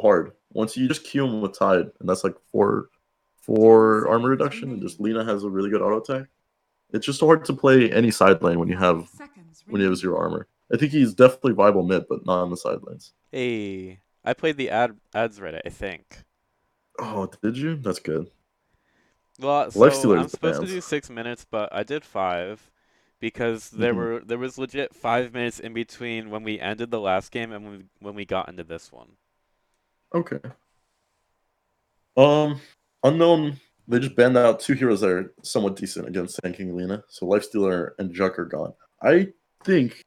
hard. Once you just queue him with Tide, and that's like four armor reduction, and just Lina has a really good auto attack. It's just hard to play any side lane when you have 0 armor. I think he's definitely viable mid, but not on the side lanes. Hey, I played the ads right, I think. Oh, did you? That's good. Well, so Lifestealer I'm is the supposed to band. do 6 minutes, but I did 5 because Hmm. there was legit 5 minutes in between when we ended the last game and when we got into this one. Okay. Um, Unknown. They just banned out 2 heroes that are somewhat decent against tanking Lina. So Lifestealer and Juck are gone. I think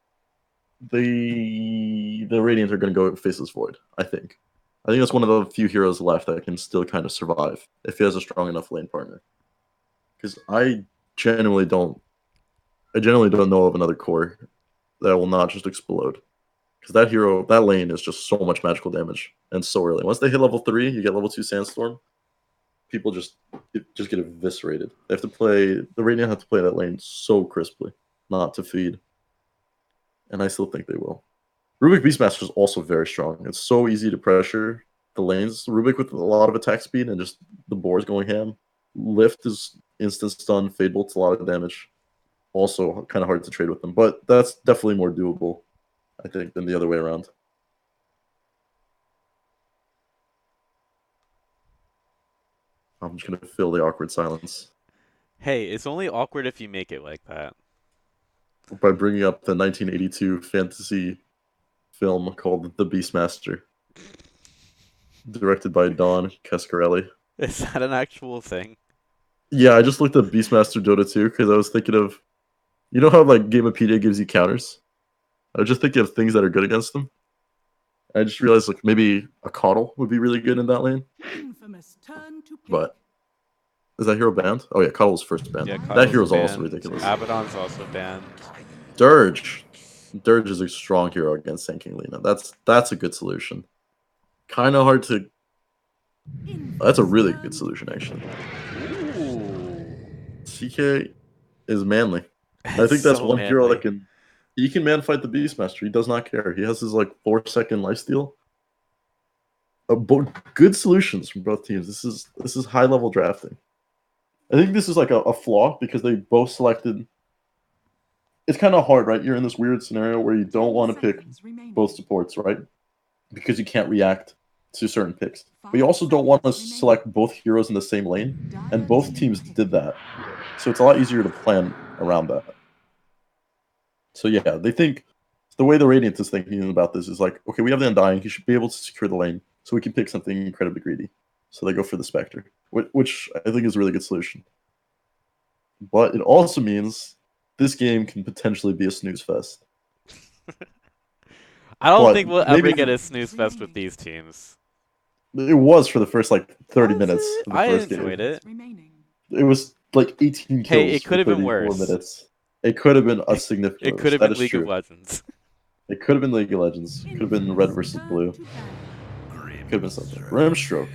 the Radiant are going to go Faceless Void. I think that's one of the few heroes left that can still kind of survive if he has a strong enough lane partner. Because genuinely don't, I generally don't know of another core that will not just explode. Because that lane is just so much magical damage and so early. Once they hit level 3, you get level 2 Sandstorm. People just get eviscerated. They have to play the Radiant have to play that lane so crisply, not to feed. And I still think they will. Rubik Beastmaster is also very strong. It's so easy to pressure the lanes. Rubik with a lot of attack speed and just the boars going ham. Lift is instant stun. Fade Bolt's a lot of damage. Also kind of hard to trade with them, but that's definitely more doable, I think, than the other way around. I'm just gonna fill the awkward silence Hey, it's only awkward if you make it like that. by bringing up the 1982 fantasy film called The Beastmaster, directed by Don Cascarelli. Is that an actual thing? Yeah, I just looked at Beastmaster Dota 2 because I was thinking of, you know how like Gamepedia gives you counters? I was just thinking of things that are good against them. I just realized like maybe a Coddle would be really good in that lane. But is that hero banned? Oh yeah, Coddle's first banned. Yeah, That Cuddle's hero's also banned. ridiculous. Abaddon's also banned. Dirge. Dirge is a strong hero against tanking Lina. That's a good solution. Kind of hard to. That's a really good solution actually. Ooh. CK is manly. I It's think that's so one hero that manly. can. He can man fight the Beastmaster. He does not care. He has his like 4-second lifesteal. Good solutions from both teams. This is high level drafting. I think this is like a flaw because they both selected. It's kind of hard, right? You're in this weird scenario where you don't want to pick both supports, right? Because you can't react to certain picks. But you also don't want to select both heroes in the same lane, and both teams did that. So it's a lot easier to plan around that. So yeah, they think the way the Radiant is thinking about this is like, okay, we have the Undying, he should be able to secure the lane, so we can pick something incredibly greedy. So they go for the Spectre, which I think is a really good solution. But it also means this game can potentially be a snooze fest. I don't think But we'll ever maybe get a snooze fest with these teams. it was for the first like 30 Was minutes it? of the I first game. enjoyed it. It was like 18 Hey, it kills could for have been 34 worse. minutes. It could have been a It significant could worse. have That been is League of true. Legends. It could have been League of Legends. Could have been red versus blue. Could have been something. Grimstroke.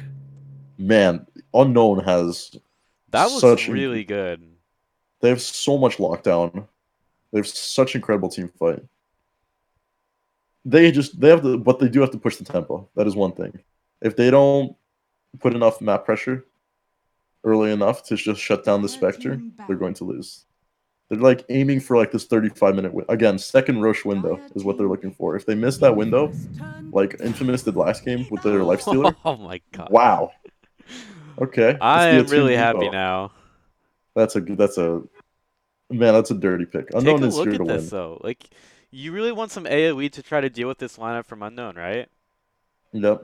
Man, Unknown has That was such really good. they have so much lockdown. They have such incredible team fight. They have to, but they do have to push the tempo. That is one thing. If they don't put enough map pressure early enough to just shut down the Spectre, they're going to lose. They're like aiming for like this 35-minute again, second Roche window is what they're looking for. If they miss that window, like Infamous did last game with their life stealer, Oh my god. wow. Okay, I it's the am attuned really happy Meepo. now. That's a man. That's a dirty pick. Take Unknown a is look here to at this win. though. Like, you really want some AoE to try to deal with this lineup from Unknown, right? Yep.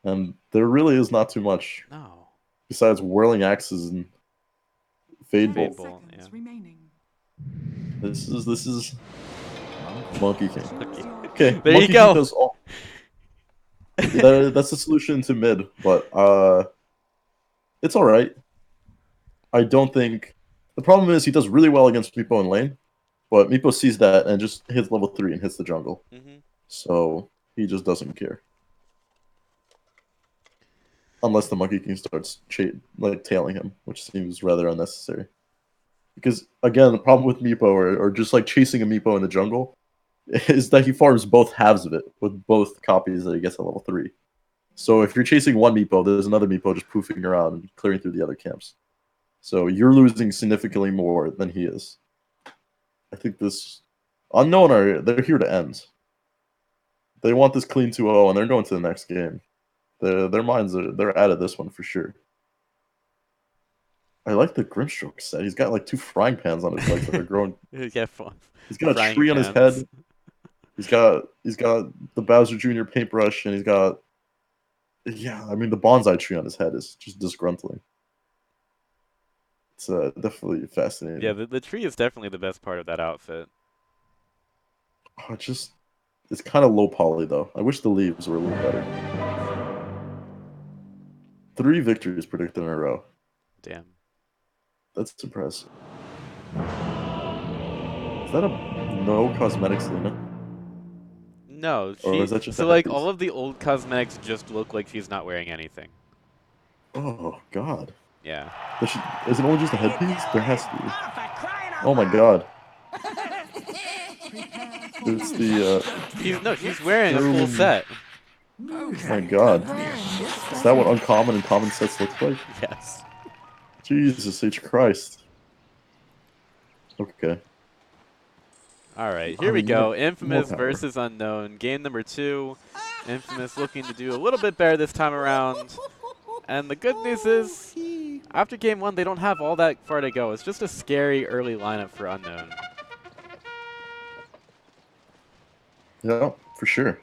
And there really is not too much No. besides whirling axes and fade Fade bolt. Bolt, yeah. This is Monkey King. Okay. Okay, There you Monkey King go. does all. That's the solution to mid, but it's all right. I don't think the problem is he does really well against Meepo in lane, but Meepo sees that and just hits level 3 and hits the jungle. Hmm. So he just doesn't care. Unless the Monkey King starts like tailing him, which seems rather unnecessary. Because again, the problem with Meepo or just like chasing a Meepo in the jungle is that he farms both halves of it with both copies that he gets at level 3. So if you're chasing one Meepo, there's another Meepo just poofing around and clearing through the other camps. So you're losing significantly more than he is. I think this Unknown they're here to end. They want this clean 2-0 and they're going to the next game. Their minds they're out of this one for sure. I like the Grimstroke set. He's got like 2 frying pans on his legs that are growing. Yeah, fun. He's got a Frying tree on his pans. head. He's got the Bowser Jr. paintbrush, and he's got the bonsai tree on his head is just disgruntling. It's definitely fascinating. Yeah, the tree is definitely the best part of that outfit. Oh, it's kind of low poly though. I wish the leaves were a little better. 3 victories predicted in a row. Damn. That's impressive. Is that a no cosmetics Luna? No, Or is that just so a like headpiece? all of the old cosmetics just look like she's not wearing anything. Oh god. Yeah. Is it only just a headpiece? There has to be. Oh my god. It's the She's wearing a full set. oh my god. Is that what uncommon and common sets look like? Yes. Jesus H. Christ. Okay. Alright, here we go. Infamous power. versus Unknown. Game number 2. Infamous looking to do a little bit better this time around. And the good news is, after game 1, they don't have all that far to go. It's just a scary early lineup for Unknown. Yeah, for sure.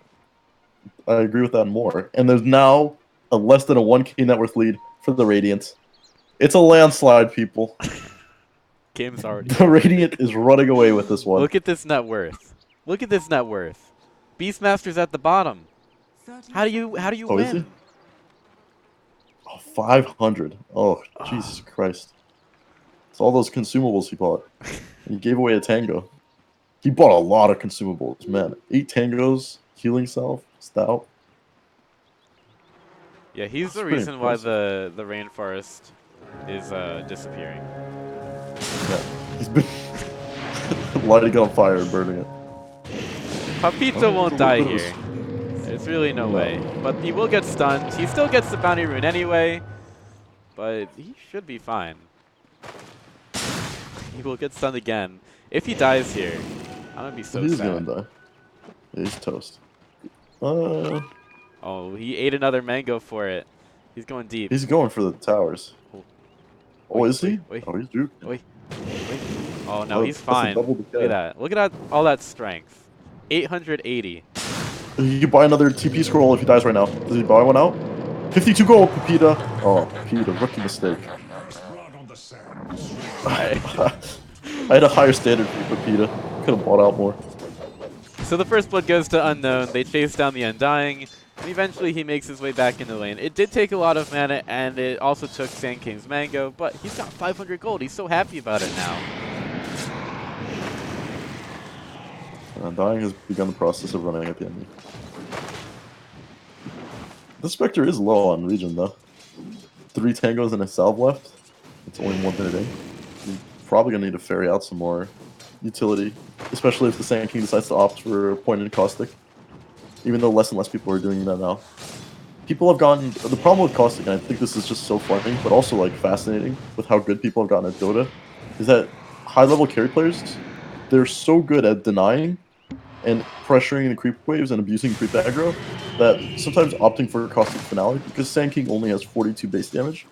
I agree with that more. And there's now a less than a 1K net worth lead for the Radiant. It's a landslide, people. Game's already The Radiant is running away with this one. Look at this net worth. Look at this net worth. Beastmaster's at the bottom. How do you Oh, is he? win? Oh, 500. Oh, Jesus Christ. It's all those consumables he bought. He gave away a tango. He bought a lot of consumables, man. 8 tangos, healing salve, stout. Yeah, he's That's the pretty reason why impressive. the rainforest is disappearing. Yeah, he's been lighting it on fire and burning it. Papito Oh, won't look die at this. here. There's really no No. way. But he will get stunned. He still gets the bounty rune anyway. But he should be fine. He will get stunned again. If he dies here, I'm gonna be so He's sad. gonna die. Yeah, he's toast. Oh, he ate another mango for it. He's going deep. He's going for the towers. Oh. Oh, is he? Wait. Oh, he's juke. Wait. Oh, no, he's That's a fine. double Look decay. at that. Look at all that strength. 880. You can buy another TP scroll if he dies right now. Does he buy one out? 52 gold, Pepita. Oh, Pepita, rookie mistake. I had a higher standard for Pepita. Could have bought out more. So the first blood goes to Unknown. They chase down the Undying, and eventually he makes his way back into the lane. It did take a lot of mana, and it also took Sand King's Mango, but he's got 500 gold. He's so happy about it now. Dying has begun the process of running at the enemy. The Spectre is low on Region, though. 3 tangos and a salve left. It's only 1 minute in. He's probably going to need to ferry out some more utility, especially if the Sand King decides to opt for pointed caustic. Even though less and less people are doing that now. People have gotten... The problem with caustic, and I think this is just so funny, but also like fascinating with how good people have gotten at Dota, is that high-level carry players, they're so good at denying and pressuring the creep waves and abusing creep aggro that sometimes opting for caustic finale, because Sand King only has 42 base damage,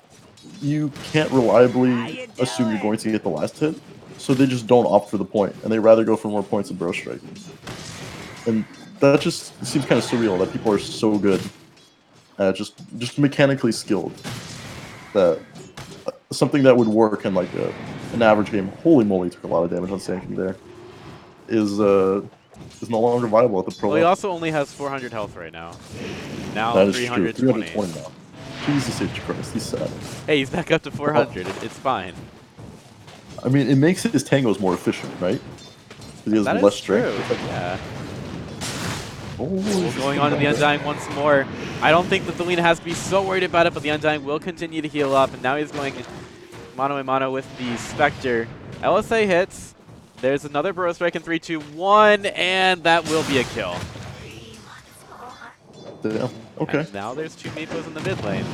you can't reliably assume you're going to get the last hit, so they just don't opt for the point, and they rather go for more points of Bro Strike. And that just seems kind of surreal that people are so good at just mechanically skilled that something that would work in like an average game, holy moly, took a lot of damage on Sand King there, is no longer viable at the pro Well, he level. also only has 400 health right now. Now That is true. 320. 320 now. Jesus H. Christ, he's sad. Hey, he's back up to 400. It's fine. I mean, it makes his tangos more efficient, right? Because he has That less is strength. true. It's like, Yeah. oh, Well, going on to the Undying once more. I don't think that the Lina has to be so worried about it, but the Undying will continue to heal up, and now he's going mano a mano with the Spectre. LSA hits. There's another Burrow Strike in 3, 2, 1, and that will be a kill. Damn. Okay. And now there's 2 Meepos in the mid lane.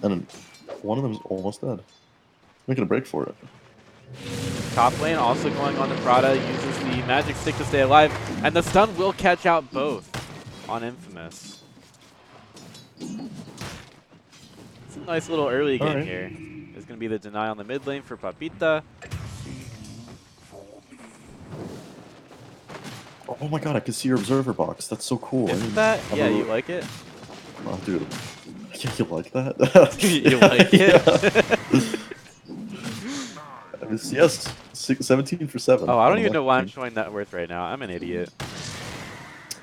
And one of them's almost dead. Making a break for it. Top lane also going on to Prada, uses the magic stick to stay alive, and the stun will catch out both on Infamous. It's a nice little early game here. There's going to be the deny on the mid lane for Papita. Oh my god, I can see your observer box. That's so cool. Isn't that? Yeah, you like it? Oh, dude. Yeah, you like that? You like it? Yes, 17 for 7. Oh, I don't even know why I'm showing net worth right now. I'm an idiot.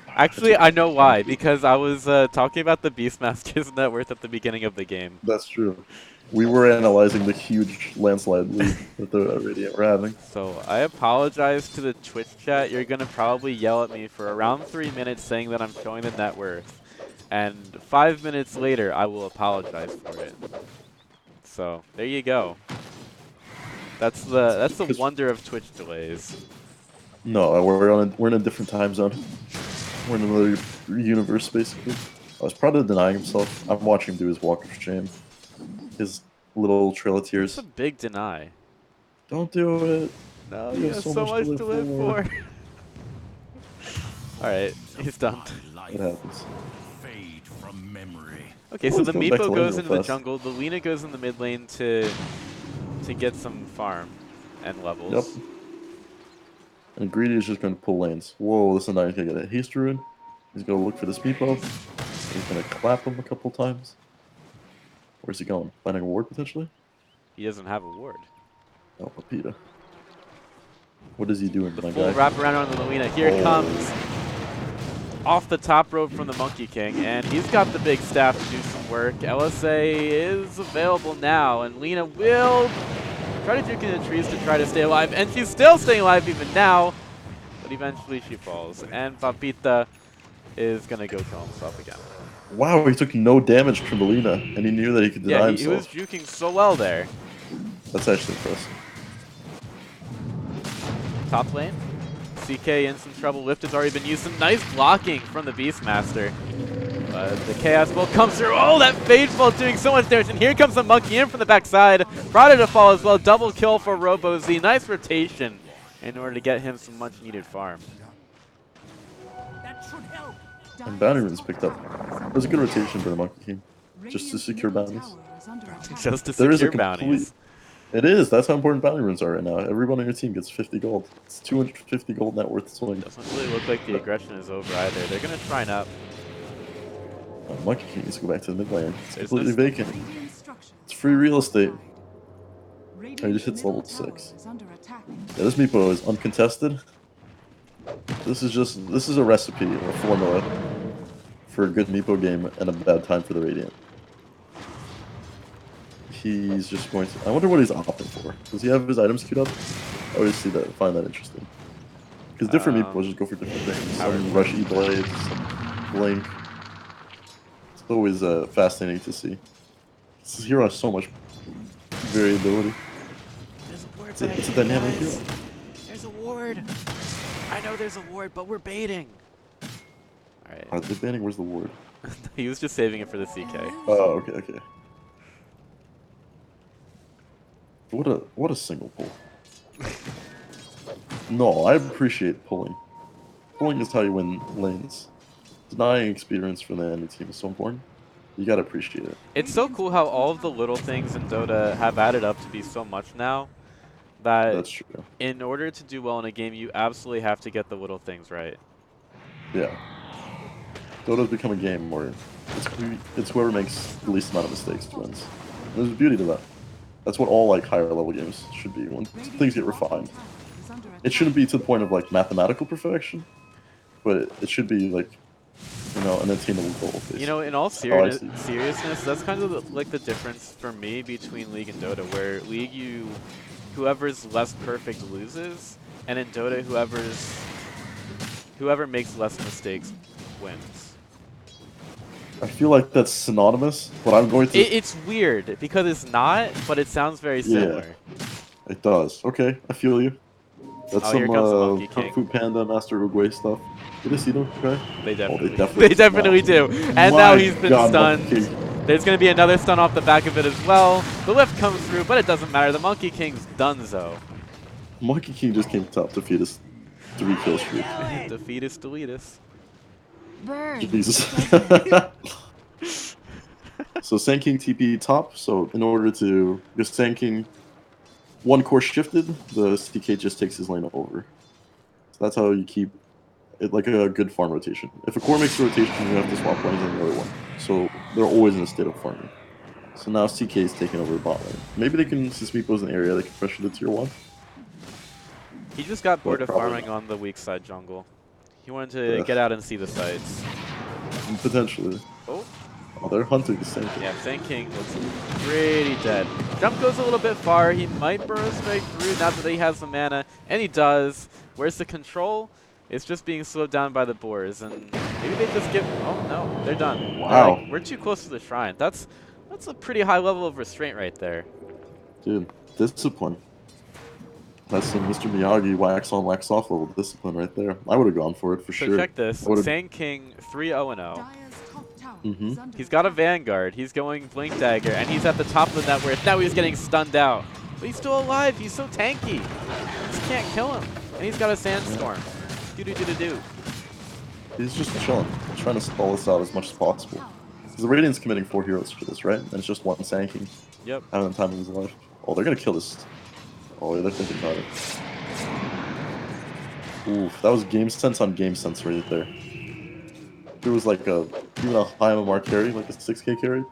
Actually, I know why. Because I was talking about the Beastmaster's net worth at the beginning of the game. That's true. We were analyzing the huge landslide lead that the Radiant were having. So I apologize to the Twitch chat. You're going to probably yell at me for around 3 minutes saying that I'm showing the net worth. And 5 minutes later, I will apologize for it. So there you go. That's the wonder of Twitch delays. No, we're in a different time zone. We're in another universe, basically. I was proud of denying himself. I'm watching him do his walk of shame. His little trail of tears. It's a big deny. Don't do it. No, you have so much to live for. Alright, he's done. It happens. Okay, so the Meepo goes into the jungle, the Lina goes in the mid lane to get some farm and levels. Yep. And Greedy is just going to pull lanes. Whoa, this is not going to get a haste rune. He's going to look for this Meepo. He's going to clap him a couple times. Where's he going? Finding a ward, potentially? He doesn't have a ward. Oh, Papita. What is he doing, The my full guy? wraparound on the Lina. Here it comes. Off the top rope from the Monkey King, and he's got the big staff to do some work. LSA is available now, and Lina will try to juke in the trees to try to stay alive, and she's still staying alive even now, but eventually she falls, and Papita is going to go kill himself again. Wow, he took no damage from the Lina, and he knew that he could deny himself. Yeah, he was juking so well there. That's actually impressive. Top lane. CK in some trouble. Lift has already been used. Some nice blocking from the Beastmaster. The Chaos Bolt comes through. Oh, that Fateful doing so much damage. And here comes the Monkey in from the backside. Prada to fall as well. Double kill for RoboZ. Nice rotation in order to get him some much needed farm. And bounty runes picked up. It was a good rotation for the Monkey King. Just to secure bounties. Just to secure bounties. It is. That's how important bounty runes are right now. Everyone on your team gets 50 gold. It's 250 gold net worth swing. Doesn't really look like the aggression is over either. They're going to try and up. Monkey King needs to go back to the mid lane. It's completely vacant. It's free real estate. Oh, he just hits level 6. Yeah, this Meepo is uncontested. This is a recipe, a formula for a good Meepo game and a bad time for the Radiant. He's just going to... I wonder what he's opting for. Does he have his items queued up? I always find that interesting. Because different Meepos just go for different things. Some rush E-Blades, some Blink. It's always fascinating to see. This hero has so much variability. It's a dynamic hero. There's a ward. I know there's a ward, but we're baiting. Alright. Are they banning? Where's the ward? He was just saving it for the CK. Oh, okay. What a single pull. No, I appreciate pulling. Pulling is how you win lanes. Denying experience for the enemy team is so important. You gotta appreciate it. It's so cool how all of the little things in Dota have added up to be so much now. That's true. In order to do well in a game, you absolutely have to get the little things right. Yeah. Dota's become a game where it's whoever makes the least amount of mistakes wins. There's a beauty to that. That's what all like higher level games should be when things get refined. It shouldn't be to the point of like mathematical perfection, but it should be like, you know, an attainable goal. Basically. You know, in all seriousness, that's kind of like the difference for me between League and Dota, where League whoever's less perfect loses, and in Dota whoever makes less mistakes wins. I feel like that's synonymous, but I'm going to... It's weird, because it's not, but it sounds very similar. Yeah, it does. Okay, I feel you. That's some Kung Fu Panda, Master Uruguay stuff. Did they see them? Okay. They definitely, definitely they definitely do. And now he's been stunned. Monkey King. There's going to be another stun off the back of it as well. The lift comes through, but it doesn't matter. The Monkey King's donezo. Monkey King just came top to defeat his 3-kill streak. Defeatus deletus. Jesus. So Sand King TP top. So in order to get Sand King one course shifted, the CK just takes his lane over. So that's how you keep it like a good farm rotation. If a core makes a rotation, you have to swap lanes in the other one. So they're always in a state of farming. So now CK is taking over the bot lane. Maybe they can, since Meepo's in the area, they can pressure the tier 1. He just got bored of farming not. on the weak side jungle. He wanted to get out and see the sights. Potentially. Oh. Oh, they're hunting the Sand King. Yeah, Sand King looks pretty dead. Jump goes a little bit far. He might burrow straight through now that he has the mana. And he does. Where's the control? It's just being slowed down by the boars. And maybe they just give... Oh, no. They're done. Wow. Like, we're too close to the shrine. That's a pretty high level of restraint right there. Dude, discipline. That's some Mr. Miyagi wax on, wax off level discipline right there. I would have gone for it for sure. So check this. Sand King 3-0-0. He's got a Vanguard. He's going Blink Dagger, and he's at the top of the net worth. Now he's getting stunned out. But he's still alive. He's so tanky. Just can't kill him. And he's got a Sandstorm. Do-do-do-do-do. He's just chilling, trying to stall this out as much as possible. Because the Radiant's committing 4 heroes for this, right? And it's just one Sand King. Yep. Having the time of his life. Oh, they're gonna kill this. Oh, yeah, they're thinking about it. Oof, that was game sense on game sense right there. If it was like even a high MMR carry, like a 6k carry,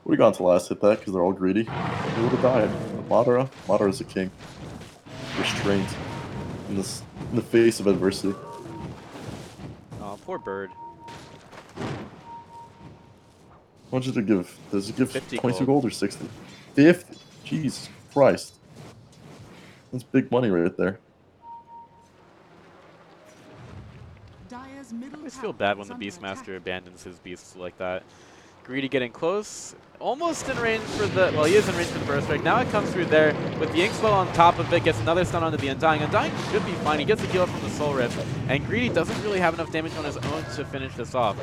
would have gone to last hit that because they're all greedy. They would have died. Madara's a king. Restraint in the face of adversity. Oh, poor bird. How much did it give? Does it give 22 gold. gold or 60? 50? Jesus Christ. That's big money right there. I always feel bad when the Beastmaster abandons his beasts like that. Greedy getting close. Almost in range for the... Well, he is in range for the Burst Strike. Now it comes through there with the Inkswell on top of it. Gets another stun onto the Undying. Undying should be fine. He gets a heal up from the Soul Rift. And Greedy doesn't really have enough damage on his own to finish this off.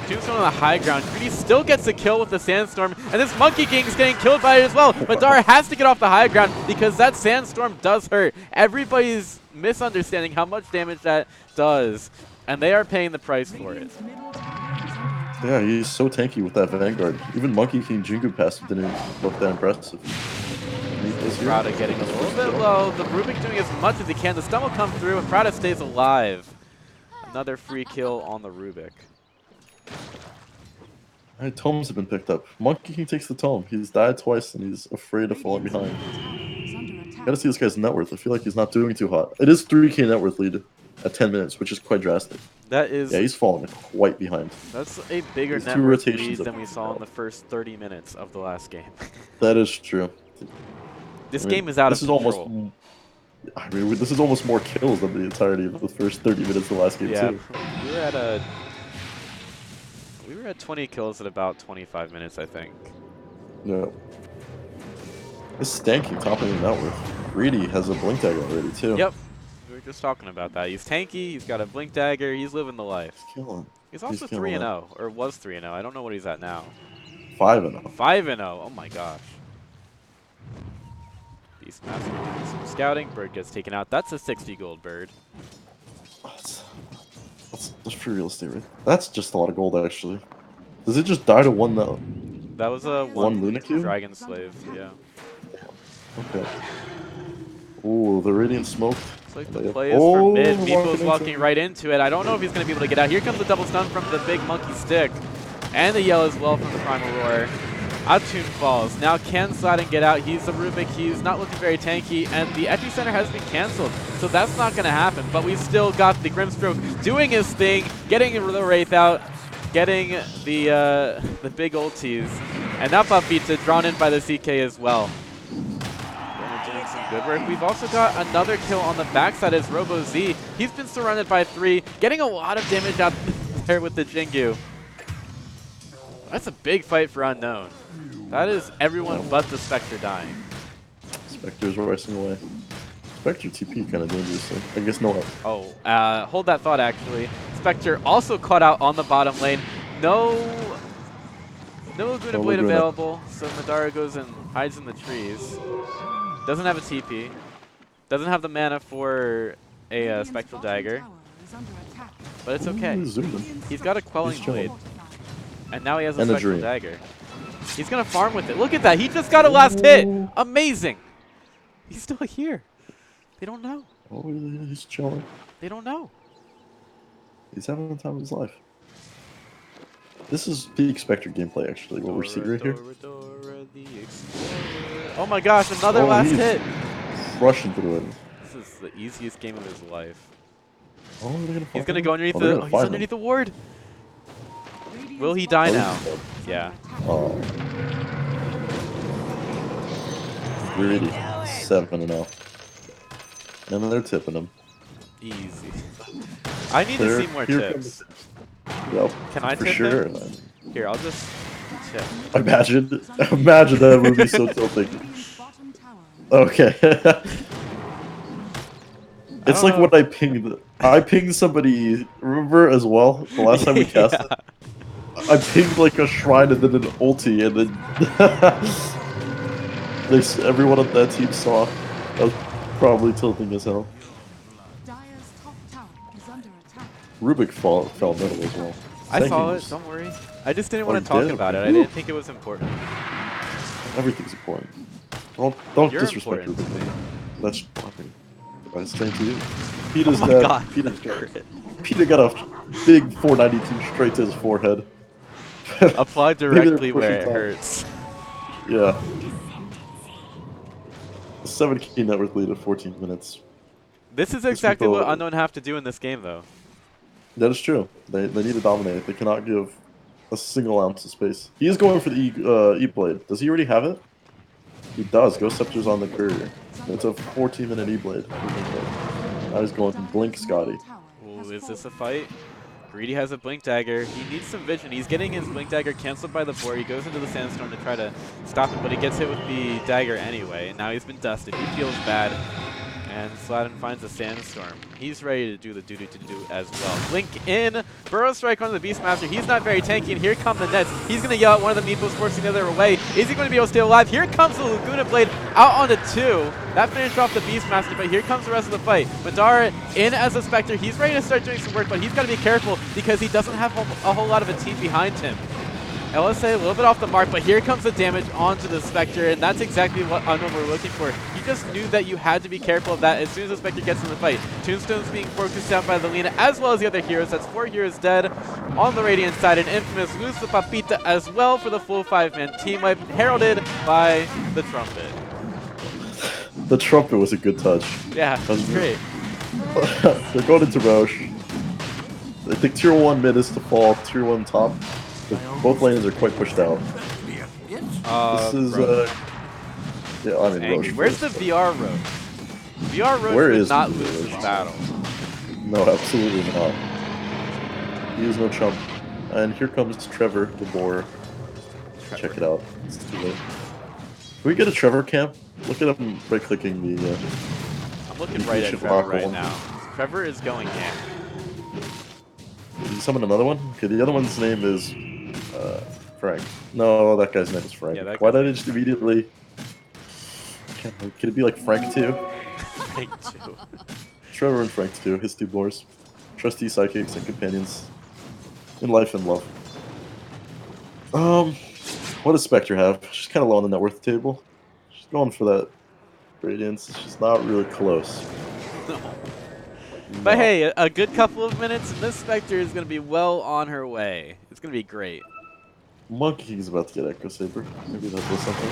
Tombstone on the high ground. Greedy still gets a kill with the Sandstorm. And this Monkey King is getting killed by it as well. But Dara has to get off the high ground because that Sandstorm does hurt. Everybody's misunderstanding how much damage that does. And they are paying the price for it. Yeah, he's so tanky with that Vanguard. Even Monkey King Jingu passive didn't look that impressive. Prada getting a little bit low. The Rubik doing as much as he can. The stun will come through, and Prada stays alive. Another free kill on the Rubik. Alright, tomes have been picked up. Monkey King takes the tome. He's died twice, and he's afraid of falling behind. Gotta see this guy's net worth. I feel like he's not doing too hot. It is 3k net worth lead at 10 minutes, which is quite drastic. That is... Yeah, he's falling quite behind. That's a bigger net worth lead than we saw in the first 30 minutes of the last game. That is true. This game is out of control. This is almost more kills than the entirety of the first 30 minutes of the last game, too. We were at 20 kills at about 25 minutes, I think. No. This is stanky, topping the net worth. Greedy has a Blink Dagger already, too. Yep. We were just talking about that. He's tanky, he's got a Blink Dagger, he's living the life. He's killing. He's also 3-0, or was 3-0. I don't know what he's at now. 5-0. 5-0. Oh my gosh. Beastmaster doing some scouting. Bird gets taken out. That's a 60 gold bird. That's free real estate, right? That's just a lot of gold, actually. Does it just die to one though? That was a one Luna Cube? Dragon Slave, yeah. Okay. Ooh, the Radiant smoked. Looks like the play is for mid. Meepo's walking right into it. I don't know if he's going to be able to get out. Here comes the double stun from the big monkey stick. And the yell as well from the Primal Roar. Atune falls. Now can slide and get out. He's the Rubik. He's not looking very tanky. And the Epicenter has been canceled. So that's not going to happen. But we've still got the Grimstroke doing his thing. Getting the Wraith out. Getting the big ultis. And that buff pizza drawn in by the CK as well. Doing some good work. We've also got another kill on the backside as Robo Z. He's been surrounded by 3. Getting a lot of damage out there with the Jingu. That's a big fight for Unknown. That is everyone but the Spectre dying. Spectre's racing away. Spectre TP kind of dangerous. I guess no. Oh, hold that thought actually. Spectre also caught out on the bottom lane. No Laguna Blade Laguna. available, so Madara goes and hides in the trees. Doesn't have a TP. Doesn't have the mana for a Spectral Dagger. But it's okay. He's got a Quelling Blade. And now he has a Spectral Dagger. He's going to farm with it. Look at that. He just got a last hit. Amazing. He's still here. They don't know. Oh, yeah, he's chilling. They don't know. He's having the time of his life. This is peak Spectre gameplay, actually, what we're seeing right here. Oh my gosh, another last hit. Rushing through it. This is the easiest game of his life. Oh, he's going to go underneath the he's underneath the ward. Will he die now? Yeah. Oh. Greedy. 7-0. And then they're tipping him. Easy. I need to see more tips. Yep. Can I tip sure. Him? Here, I'll just tip. Imagine that would be so tilting. Okay. It's like when I pinged somebody, remember as well, the last time we casted? I pinged like a shrine and then an ulti, and then everyone on that team saw. I was probably tilting as hell. Rubik fell middle as well. I saw it, don't worry. I just didn't want to talk about it. I didn't think it was important. Everything's important. Don't You're disrespect Rubik. That's fucking. That's thank you. Oh my god. Peter got a big 492 straight to his forehead. Apply directly where it hurts. Yeah. 7K net worth lead at 14 minutes. This is exactly what Unknown have to do in this game, though. That is true. They need to dominate. They cannot give a single ounce of space. He is going for the E-Blade. Does he already have it? He does. Ghost Scepter's on the courier. It's a 14-minute E-Blade. Now he's going to Blink Scotty. Ooh, is this a fight? Greedy has a Blink Dagger. He needs some vision. He's getting his Blink Dagger canceled by the board. He goes into the Sandstorm to try to stop it, but he gets hit with the dagger anyway. And now he's been dusted. He feels bad. And Sladden finds a Sandstorm. He's ready to do the duty to do as well. Blink in. Burrow Strike on the Beastmaster. He's not very tanky, and here come the Nets. He's going to yell at one of the Meeples, forcing the other away. Is he going to be able to stay alive? Here comes the Laguna Blade out onto 2. That finished off the Beastmaster, but here comes the rest of the fight. Madara in as a Spectre. He's ready to start doing some work, but he's got to be careful because he doesn't have a whole lot of a team behind him. LSA a little bit off the mark, but here comes the damage onto the Spectre, and that's exactly what Unknown were looking for. You just knew that you had to be careful of that as soon as the Spectre gets in the fight. Tombstone's being focused down by the Lina, as well as the other heroes. That's 4 heroes dead on the Radiant side, and Infamous lose the Papita as well for the full 5-man team wipe, heralded by the Trumpet. The Trumpet was a good touch. Yeah, that's great. They're going into Roche. I think Tier 1 mid is to fall, Tier 1 top. Both lanes are quite pushed out. This is, yeah, I mean, Roche. Where's the VR Roche? VR Roche would not lose this battle. No, absolutely not. He is no chump. And here comes Trevor, the boar. Check it out. It's too late. Can we get a Trevor camp? Look at him right-clicking the... I'm looking right at Trevor right now. Trevor is going ham. Did you summon another one? Okay, the other one's name is... Frank. No, that guy's name is Frank. Yeah, why did I just immediately... Could it be like Frank 2? Frank 2. Trevor and Frank 2, his two boars. Trusty sidekicks and companions. In life and love. What does Spectre have? She's kind of low on the net worth table. She's going for that Radiance. She's not really close. No. But hey, a good couple of minutes, and this Spectre is going to be well on her way. It's going to be great. Monkey's about to get Echo Saber. Maybe that does something.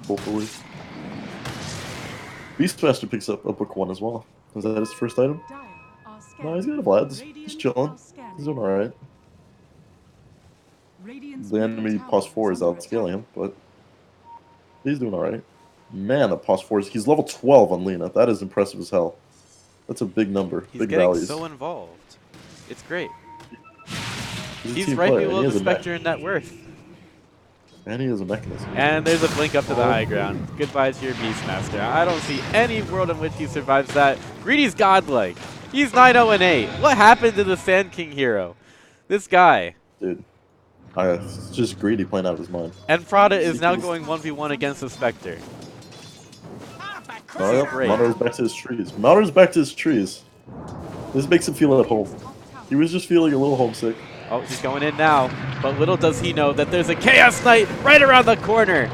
Hopefully. Beastmaster picks up a book 1 as well. Is that his first item? No, he's got a Vlad. He's chilling. He's doing alright. The enemy pos 4 is outscaling him, but he's doing alright. Man, the pos 4 is... He's level 12 on Lina. That is impressive as hell. That's a big number. He's big getting values. So involved. It's great. He's right player, below the Spectre in net worth. And he has a mechanism. And there's a blink up to the high ground. Goodbye to your Beastmaster. I don't see any world in which he survives that. Greedy's godlike. He's 9-0-8. What happened to the Sand King hero? This guy. Dude, it's just greedy playing out of his mind. And Prada is now going 1v1 against the Spectre. Oh, yep. Mauro's back to his trees. Mauro's back to his trees. This makes him feel at home. He was just feeling a little homesick. Oh, he's going in now. But little does he know that there's a Chaos Knight right around the corner.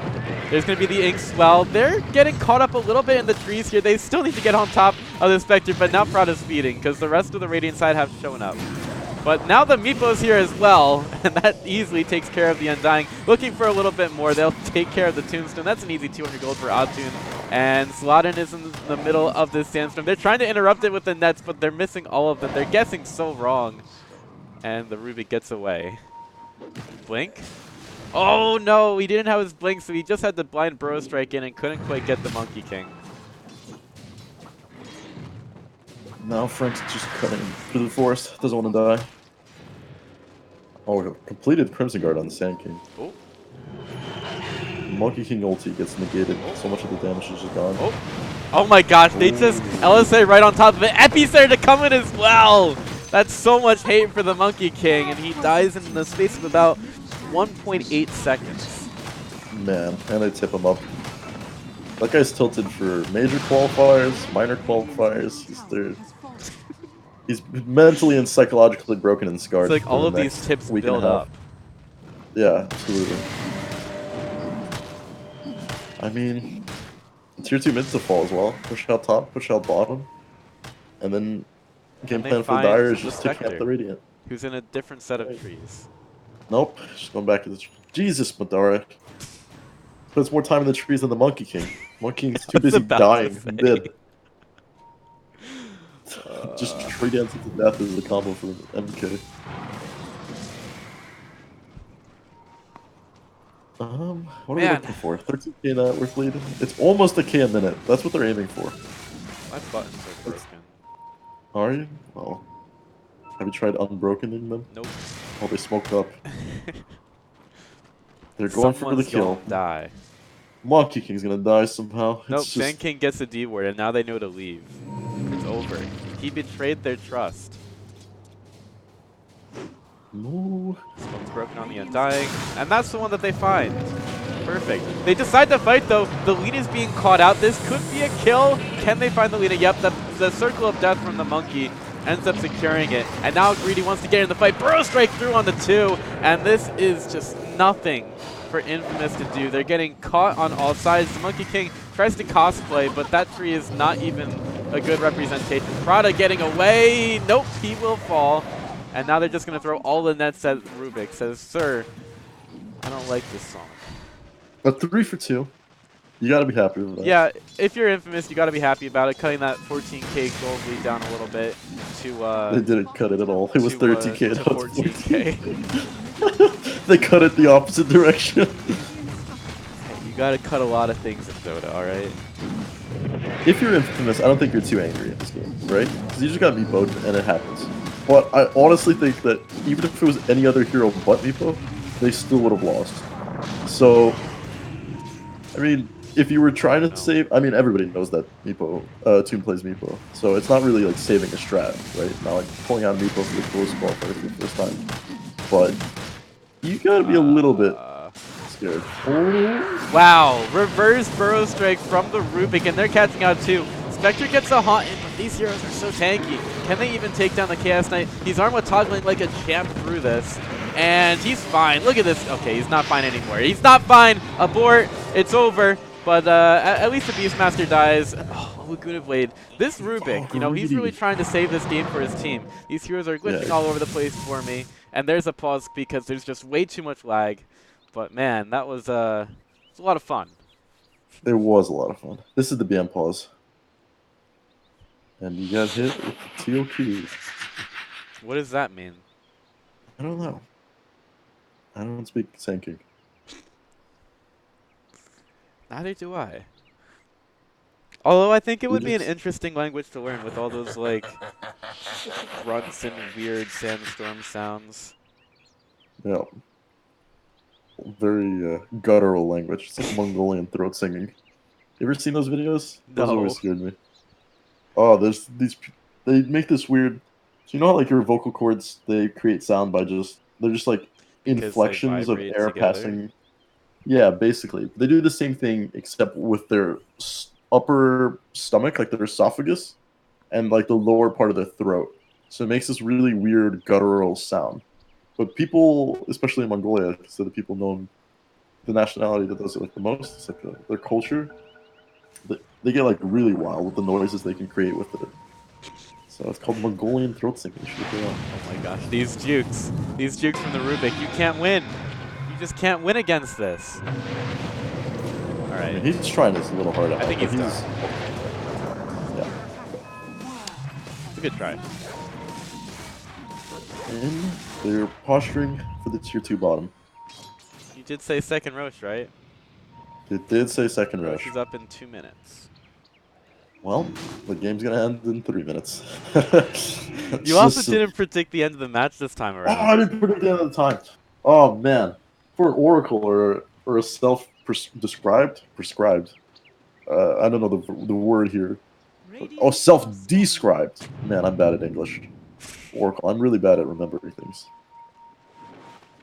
There's going to be the Ink Swell. They're getting caught up a little bit in the trees here. They still need to get on top of the Spectre, but now Prada's feeding because the rest of the Radiant side have shown up. But now the Meepo's here as well, and that easily takes care of the Undying. Looking for a little bit more. They'll take care of the Tombstone. That's an easy 200 gold for Oddtune. And Sladin is in the middle of this Sandstorm. They're trying to interrupt it with the nets, but they're missing all of them. They're guessing so wrong. And the Rubik gets away. Blink? Oh no, he didn't have his Blink, so he just had the blind Burrow Strike in and couldn't quite get the Monkey King. Now Frank's just cutting through the forest. Doesn't want to die. Oh, completed Crimson Guard on the Sand King. Oh. Monkey King ulti gets negated. So much of the damage is just gone. Oh my gosh, they just LSA right on top of it. Epi's there to come in as well. That's so much hate for the Monkey King, and he dies in the space of about 1.8 seconds. Man, and they tip him up. That guy's tilted for major qualifiers, minor qualifiers. He's mentally and psychologically broken and scarred. It's like all of these tips build up. Yeah, absolutely. I mean, tier 2 mid to fall as well. Push out top, push out bottom. And then game plan for Dire is just to camp the Radiant. Who's in a different set of trees. Nope, just going back to the Jesus, Madara. Puts more time in the trees than the Monkey King. Monkey King's too busy dying mid. Just tree dancing to death is a combo for MK. What are we looking for? 13k net worth lead? It's almost a K a minute. That's what they're aiming for. My buttons are broken. Are you? Oh. Have you tried unbrokening them? Nope. Oh, they smoked up. They're going for the kill. Gonna die. Monkey King's gonna die somehow. Nope, Sand King gets a D word, and now they know to leave. It's over. He betrayed their trust. No. Smoke's broken on the Undying, and that's the one that they find. Perfect. They decide to fight, though. The Lina is being caught out. This could be a kill. Can they find the Lina? Yep, the Circle of Death from the Monkey ends up securing it. And now Greedy wants to get in the fight. Burrow Strike through on the 2, and this is just nothing for Infamous to do. They're getting caught on all sides. The Monkey King tries to cosplay, but that tree is not even a good representation. Prada getting away. Nope, he will fall. And now they're just going to throw all the nets at Rubik. Says, sir, I don't like this song. A 3 for 2. You gotta be happy with that. Yeah, if you're Infamous, you gotta be happy about it. Cutting that 14k gold lead down a little bit to They didn't cut it at all. It was 13k to 14k. They cut it the opposite direction. Hey, you gotta cut a lot of things in Dota, alright? If you're Infamous, I don't think you're too angry at this game, right? Because you just got Meepo'd and it happens. But I honestly think that even if it was any other hero but Meepo, they still would have lost. So, I mean, if you were trying to save, I mean, everybody knows that Meepo, Toon plays Meepo, so it's not really like saving a strat, right? Not like pulling out Meepo for the close ball for the first time. But you gotta be a little bit scared. Oh. Wow, reverse Burrow Strike from the Rubik, and they're catching out too. Spectre gets a haunt in, but these heroes are so tanky. Can they even take down the Chaos Knight? He's armor toggling like a champ through this. And he's fine. Look at this. Okay, he's not fine anymore. He's not fine. Abort. It's over. But at least the Beastmaster dies. Oh, Laguna Blade. This Rubik, you know, he's really trying to save this game for his team. These heroes are glitching all over the place for me. And there's a pause because there's just way too much lag. But man, that was a lot of fun. It was a lot of fun. This is the BM pause. And you got hit with the TOQ. What does that mean? I don't know. I don't speak Sand King. Neither do I. Although I think it would be an interesting language to learn with all those like grunts and weird sandstorm sounds. Yeah. Very guttural language. It's like Mongolian throat singing. You ever seen those videos? No. Those always scared me. Oh, there's they make this weird. So you know how like your vocal cords they create sound by they're just like Because they inflections of vibrate air together. passing. Yeah, basically they do the same thing except with their upper stomach, like their esophagus, and like the lower part of their throat. So it makes this really weird guttural sound. But people, especially in Mongolia, because they're the people known, the nationality that does it like the most, it's like their culture. They get like really wild with the noises they can create with it. So it's called Mongolian throat singing. You should look it up. Oh my gosh, these jukes from the Rubik, you can't win. You just can't win against this. All I right, mean, he's trying this a little hard out. I think he's done. Yeah. It's a good try. And they're posturing for the tier 2 bottom. You did say second Roche, right? It did say second Roche rush. is up in 2 minutes. Well, the game's gonna end in 3 minutes. You also didn't predict the end of the match this time Oh, around. I didn't predict the end of the time. Oh man, for an oracle or a self-described prescribed. I don't know the word here. Oh, self-described. Man, I'm bad at English. Oracle. I'm really bad at remembering things.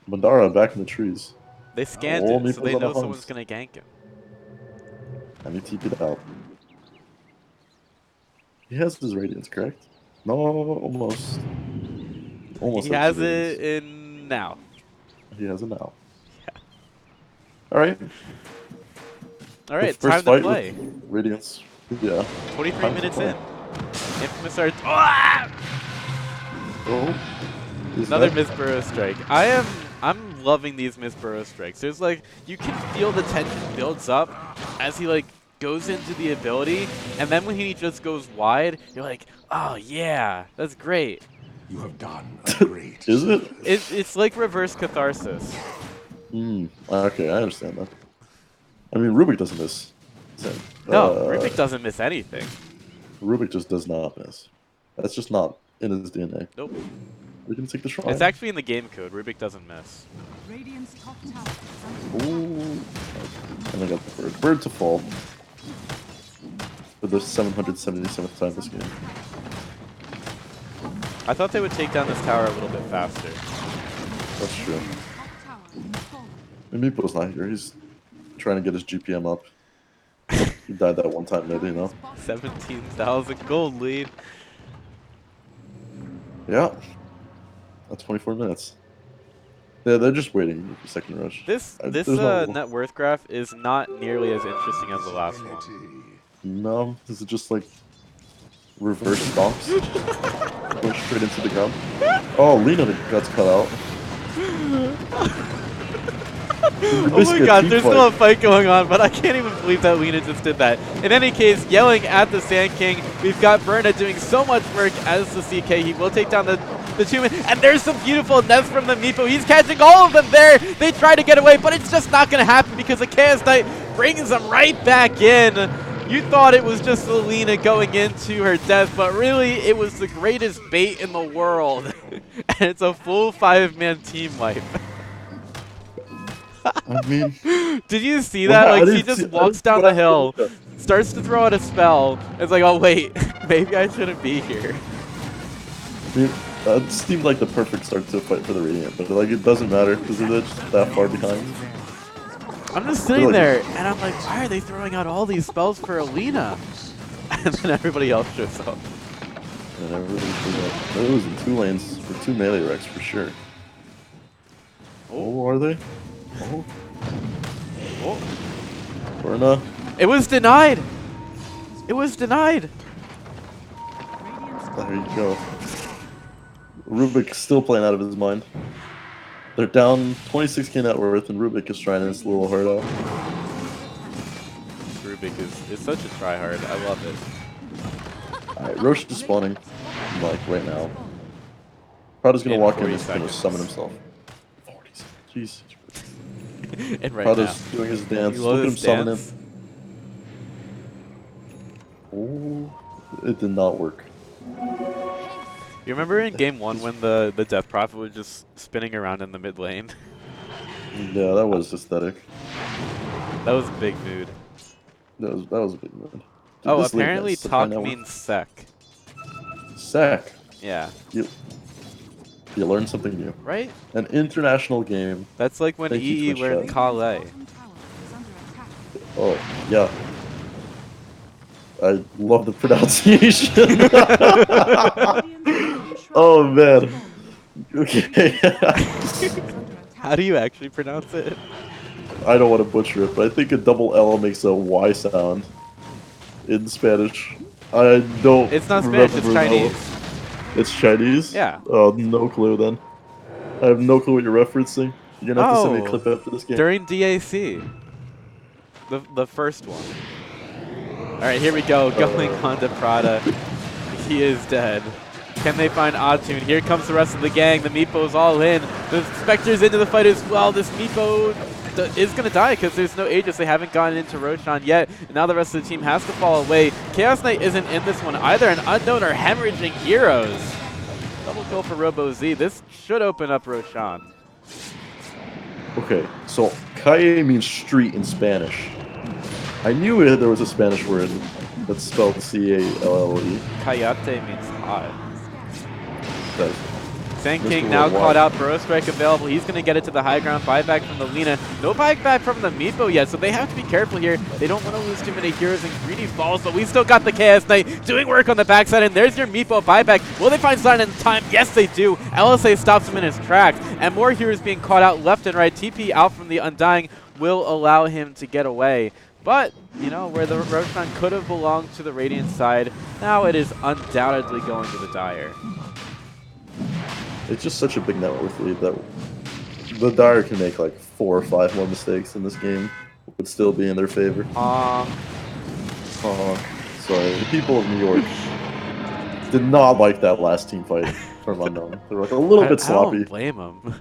Mandara back in the trees. They scanned Oh, it, so they Meeple's on know the someone's hunt. gonna gank him. Let me TP it out. He has his radiance, correct? No, almost. Almost He has has his it radiance. in now. He has it now. Yeah. All right. All right, The first time to fight play. with radiance. Yeah. 23 Time to minutes play. in. Infamous Arts. Ah! Oh. Another Miss Burrow strike. I'm loving these Miss Burrow strikes. There's like, you can feel the tension builds up as he like goes into the ability, and then when he just goes wide, you're like, oh yeah, that's great. You have done a great Is it? It's like reverse catharsis. Okay, I understand that. I mean, Rubik doesn't miss. No, Rubik doesn't miss anything. Rubik just does not miss. That's just not in his DNA. Nope. We can take the shrine. It's actually in the game code. Rubik doesn't miss. Radiant's top tower. Ooh. And I got the bird. Bird to fall. For the 777th time this game. I thought they would take down this tower a little bit faster. That's true. Top tower. Fallen. And Meeple's not here. He's trying to get his GPM up. He died that one time, maybe, you know? 17,000 gold lead. Yeah. That's 24 minutes. Yeah, they're just waiting for second rush. This There's no- net worth graph is not nearly as interesting as the last one. No, this is just like reverse stomps. Going straight into the ground. Oh, Lena got cut out. Oh my god, there's still a fight going on, but I can't even believe that Lena just did that. In any case, yelling at the Sand King, we've got Berna doing so much work as the CK. He will take down the 2-man, and there's some beautiful deaths from the Meepo. He's catching all of them there. They try to get away, but it's just not going to happen because the Chaos Knight brings them right back in. You thought it was just Lena going into her death, but really it was the greatest bait in the world. And it's a full 5-man team wipe. I mean, Did you see that? I Like, he didn't just see- I walks didn't- down what the hill, happened? starts to throw out a spell. It's like, oh wait, maybe I shouldn't be here. I mean, that seemed like the perfect start to a fight for the Radiant, but like it doesn't matter because they're just that far behind. I'm just sitting like- there, and I'm like, why are they throwing out all these spells for Alina? And then everybody else shows up. And everybody's those in 2 lanes for 2 melee wrecks for sure. Oh, are they? Oh, Oh. Berna. It was denied! It was denied! There you go. Rubik still playing out of his mind. They're down 26k net worth, and Rubik is trying his little heart out. Rubik is such a tryhard. I love it. Alright, Roche is spawning, like, right now. Prada's gonna In walk in 40 and he's gonna seconds. summon himself. 40 seconds. Jeez. And right Prada's now. doing his dance. You Look love at him this summoning. dance? Oh, it did not work. You remember in game 1 when the Death Prophet was just spinning around in the mid lane? Yeah, that was aesthetic. That was a big mood. That was a big move. Dude, Oh, this lane apparently has such high talk net worth. means sec. Sack. Yeah. You learn something new. Right? An international game. That's like when Thank you, EE Twitch learned chat. Calais. Bottom tower is under attack. Oh, yeah. I love the pronunciation. Radiant's bottom shrine Oh, man. has fallen. Okay. Radiant's top tower is under attack. How do you actually pronounce it? I don't want to butcher it, but I think a double L makes a Y sound in Spanish. I don't It's not Spanish, it's remember Chinese. It's Chinese? Yeah. Oh, no clue then. I have no clue what you're referencing. You're gonna have to send me a Oh, clip after this game. during DAC. The first one. Alright, here we go. Going on to Prada. He is dead. Can they find Oddtune? Here comes the rest of the gang. The Meepo's all in. The Spectre's into the fight as well. This Meepo is going to die because there's no Aegis. They haven't gotten into Roshan yet. And now the rest of the team has to fall away. Chaos Knight isn't in this one either. And Unknown are hemorrhaging heroes. Double kill for Robo Z. This should open up Roshan. Okay, so calle means street in Spanish. I knew there was a Spanish word that's spelled C-A-L-L-E. Kayate means hot. That's Sand Mr. King now Worldwide. caught out, Burrow Strike available. He's going to get it to the high ground. Buyback from the Lina. No buyback from the Meepo yet, so they have to be careful here. They don't want to lose too many heroes and greedy falls, but we still got the Chaos Knight doing work on the backside, and there's your Meepo buyback. Will they find Zion in time? Yes, they do. LSA stops him in his tracks, and more heroes being caught out left and right. TP out from the Undying will allow him to get away. But, you know, where the Roshan could have belonged to the Radiant side, now it is undoubtedly going to the Dire. It's just such a big network lead that the Dire can make like 4 or 5 more mistakes in this game, would still be in their favor. Sorry, the people of New York did not like that last team fight from Unknown. They were like a little bit I sloppy. don't blame him.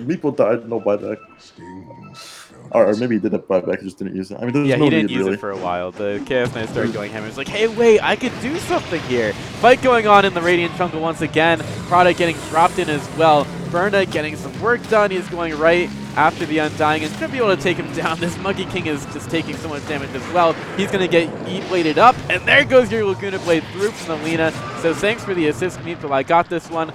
Meepo died, no buyback. Stings. Or maybe he did have buyback, he just didn't use it. I mean, there's Yeah, no he didn't need, use really. it for a while. The Chaos Knight started going hammer. It's like, hey, wait, I could do something here. Fight going on in the Radiant jungle once again. Prada getting dropped in as well. Berna getting some work done. He's going right after the Undying and should be able to take him down. This Monkey King is just taking so much damage as well. He's going to get E-bladed up, and there goes your Laguna Blade through from the Lina. So thanks for the assist, Meepo. I got this one.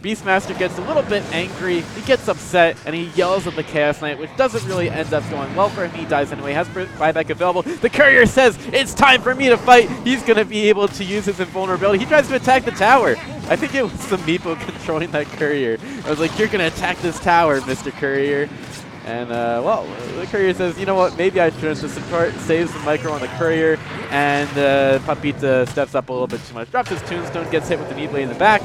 Beastmaster gets a little bit angry, he gets upset, and he yells at the Chaos Knight, which doesn't really end up going well for him. He dies anyway, has buyback available. The Courier says, it's time for me to fight. He's going to be able to use his invulnerability. He tries to attack the tower. I think it was the Meepo controlling that Courier. I was like, you're going to attack this tower, Mr. Courier. And, well, the Courier says, you know what, maybe I shouldn't. The support saves the micro on the Courier, and Papita steps up a little bit too much. Drops his Tombstone, gets hit with the knee-blade in the back.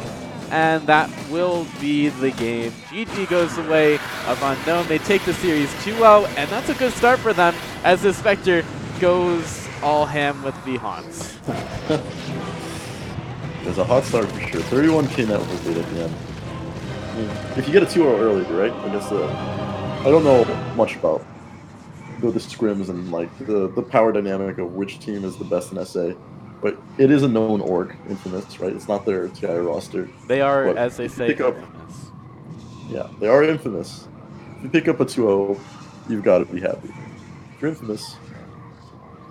And that will be the game. GG goes the way of Unknown. They take the series 2-0, and that's a good start for them as the Spectre goes all ham with the Haunts. It was a hot start for sure. 31k net was lead at the end. I mean, if you get a 2-0 early, right? I guess I don't know much about the scrims and like the power dynamic of which team is the best in SA. But it is a known org, Infamous, right? It's not their TI roster. They are, But as they if you say, pick up- infamous. Yeah, they are Infamous. If you pick up a 2-0, you've got to be happy. If you're Infamous,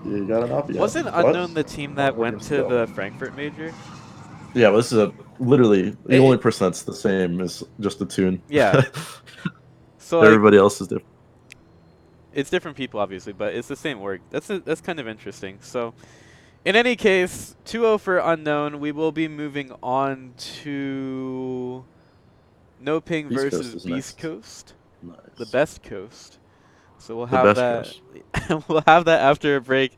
you gotta not be Wasn't happy. But Unknown the team that went to the Frankfurt Major? Yeah, but this is literally the It- only person that's the same is just the tune. Yeah. So like, Everybody else is different. it's different people, obviously, but it's the same org. That's kind of interesting. So, in any case, 2-0 for Unknown. We will be moving on to No Ping Beast versus Coast is Beast next. Coast, Nice. the best coast. So we'll The have best that. We'll have that after a break.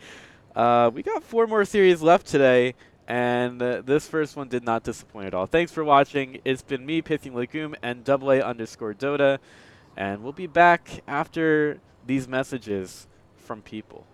We got 4 more series left today, and this first one did not disappoint at all. Thanks for watching. It's been me, Pithing Legume, and AA_Dota, and we'll be back after these messages from people.